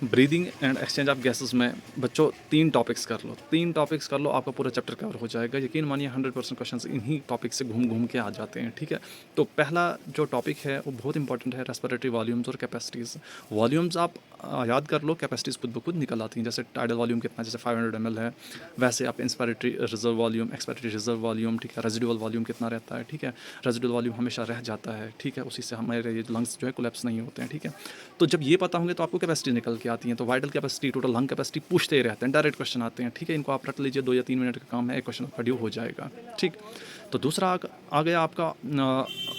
Breathing and exchange of gases में बच्चों 3 topics कर लो आपका पूरा चैप्टर कवर हो जाएगा। यकीन मानिए 100% क्वेश्चंस इन्हीं टॉपिक से घूम घूम के आ जाते हैं, ठीक है। तो पहला जो टॉपिक है वो बहुत इंपॉर्टेंट है, रेस्पिरेटरी वॉल्यूम्स और कैपेसिटीज़। वॉल्यूम्स आप याद कर लो, कैपेसिटीज़ खुद ब खुद निकल आती हैं। जैसे टाइडल वॉल्यूम कितना, जैसे 500 ml है, वैसे आप inspiratory reserve volume, expiratory reserve volume, ठीक है। रेजिडुअल वॉल्यूम कितना रहता है, ठीक है। रेजिडुअल वॉल्यूम हमेशा रह जाता है, ठीक है। उसी से हमारे ये लंग्स जो है कोलैप्स नहीं होते हैं, ठीक है। तो जब ये पता होंगे तो आपको कैपेसिटी निकल के आती है। तो vital capacity, total lung capacity पूछते ही रहते हैं, डायरेक्ट क्वेश्चन आते हैं, ठीक है। इनको आप रट लीजिए, 2 या 3 मिनट का काम है, एक क्वेश्चन आपका ड्यू हो जाएगा, ठीक। तो दूसरा आ गया आपका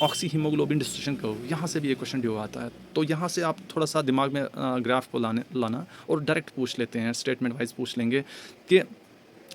ऑक्सी हीमोग्लोबिन डिस्ट्रीब्यूशन कर्व। यहाँ से भी एक क्वेश्चन ड्यू आता है। तो यहाँ से आप थोड़ा सा दिमाग में ग्राफ को लाना और डायरेक्ट पूछ लेते हैं, स्टेटमेंट वाइज पूछ लेंगे कि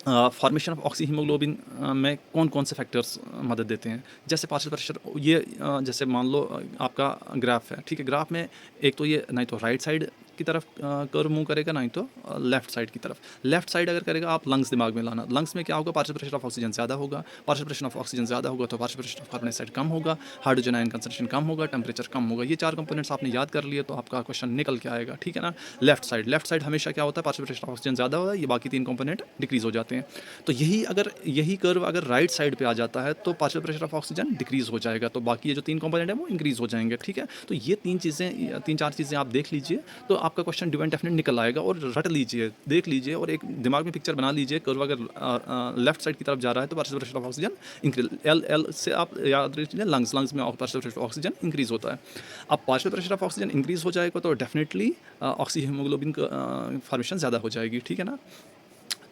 फॉर्मेशन ऑफ ऑक्सी हीमोग्लोबिन में कौन कौन से फैक्टर्स मदद देते हैं। जैसे पार्शियल प्रेशर, ये जैसे मान लो आपका ग्राफ है, ठीक है। ग्राफ में एक तो ये नहीं तो राइट साइड की तरफ कर्व मूव करेगा, नहीं तो लेफ्ट साइड की तरफ। लेफ्ट साइड अगर करेगा, आप लंग्स दिमाग में लाना। लंग्स में क्या होगा, पार्शियल प्रेशर ऑफ ऑक्सीजन ज़्यादा होगा। पार्शियल प्रेशर ऑफ ऑक्सीजन ज़्यादा होगा तो partial pressure of carbon dioxide कम होगा, हाइड्रोजन आयन कंसंट्रेशन कम होगा, टेम्परेचर कम होगा। ये 4 कंपोनेंट्स आपने याद कर लिए तो आपका क्वेश्चन निकल के आएगा, ठीक है ना। लेफ्ट साइड हमेशा क्या होता है, पार्शियल प्रेशर ऑफ ऑक्सीजन ज़्यादा होगा, ये बाकी 3 कंपोनेंट डिक्रीज हो जाते हैं। तो यही कर्व अगर राइट साइड पे आ जाता है तो partial pressure of oxygen decrease हो जाएगा, तो बाकी ये जो 3 कंपोनेंट है वो इंक्रीज हो जाएंगे, ठीक है। तो ये 3 4 चीज़ें आप देख लीजिए तो आपका क्वेश्चन ड्यू एंड डेफिनेट निकल आएगा। और रट लीजिए, देख लीजिए और एक दिमाग में पिक्चर बना लीजिए। कर्व अगर लेफ्ट साइड की तरफ जा रहा है तो partial pressure of oxygen increase, L से आप याद रखिए, लंग्स में partial pressure of oxygen increase होता है। अब partial pressure of oxygen increase हो जाएगा तो डेफिनेटली ऑक्सी हीमोग्लोबिन फॉर्मेशन ज़्यादा हो जाएगी, ठीक है ना।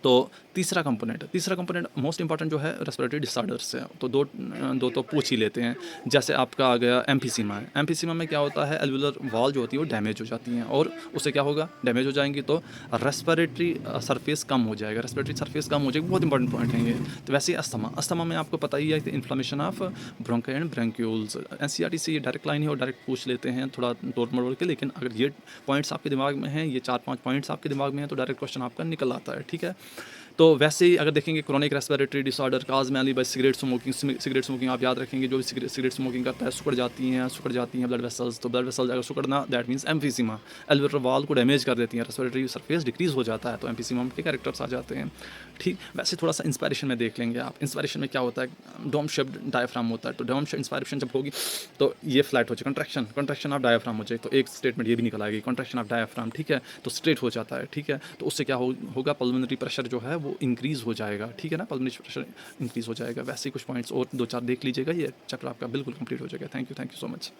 तो तीसरा कंपोनेंट मोस्ट इंपॉर्टेंट जो है रेस्पिरेटरी डिसऑर्डर्स है। तो दो तो पूछ ही लेते हैं। जैसे आपका आ गया एम्फीसीमा है। एम्फीसीमा में क्या होता है, एल्वुलर वॉल जो होती है वो डैमेज हो जाती हैं और उससे क्या होगा, डैमेज हो जाएंगी तो रेस्पिरेटरी सरफेस कम हो जाएगा। रेस्पिरेटरी सरफेस कम हो जाएगी, बहुत इंपॉर्टेंट पॉइंट है ये। तो वैसे अस्थमा में आपको पता ही है inflammation of bronchi and bronchioles. NCERT से ये डायरेक्ट लाइन है और डायरेक्ट पूछ लेते हैं, थोड़ा तोड़ मरोड़ के। लेकिन अगर ये पॉइंट्स आपके दिमाग में हैं, ये 4-5 पॉइंट्स आपके दिमाग में हैं तो डायरेक्ट क्वेश्चन आपका निकल आता है, ठीक है। तो वैसे ही अगर देखेंगे क्रोनिक रेस्पिरेटरी डिसऑर्डर काज मैनली बाय सिगरेट स्मोकिंग आप याद रखेंगे। जो भी सिगरेट स्मोकिंग करता है सिकुड़ जाती हैं ब्लड वेसल्स। तो ब्लड वेसल्स अगर सिकुड़ना, दैट मीन्स एम्फीसीमा, एल्वेओलर वॉल को डैमेज कर देती हैं, रेस्पिरेटरी सरफेस डिक्रीज हो जाता है तो एम्फीसीमा के कैरेक्टर्स आ जाते हैं, ठीक। वैसे थोड़ा सा इंस्पायरेशन में देख लेंगे आप। इंस्पायरेशन में क्या होता है, डोम शेप्ड डायफ्राम होता है। तो डोम शेप्ड इंस्पायरेशन जब होगी तो ये फ्लैट हो जाए, कंट्रैक्शन ऑफ डायफ्राम हो जाए तो एक स्टेटमेंट ये भी निकल आएगी, कंट्रैक्शन ऑफ डायफ्राम, ठीक है। तो स्ट्रेट हो जाता है, ठीक है। तो उससे क्या होगा, पल्मोनरी प्रेशर जो है वो इंक्रीज हो जाएगा, ठीक है ना। पल्मोनरी प्रेशर इंक्रीज हो जाएगा। वैसे ही कुछ पॉइंट्स और 2-4 देख लीजिएगा, ये चैप्टर आपका बिल्कुल कंप्लीट हो जाएगा। Thank you so much.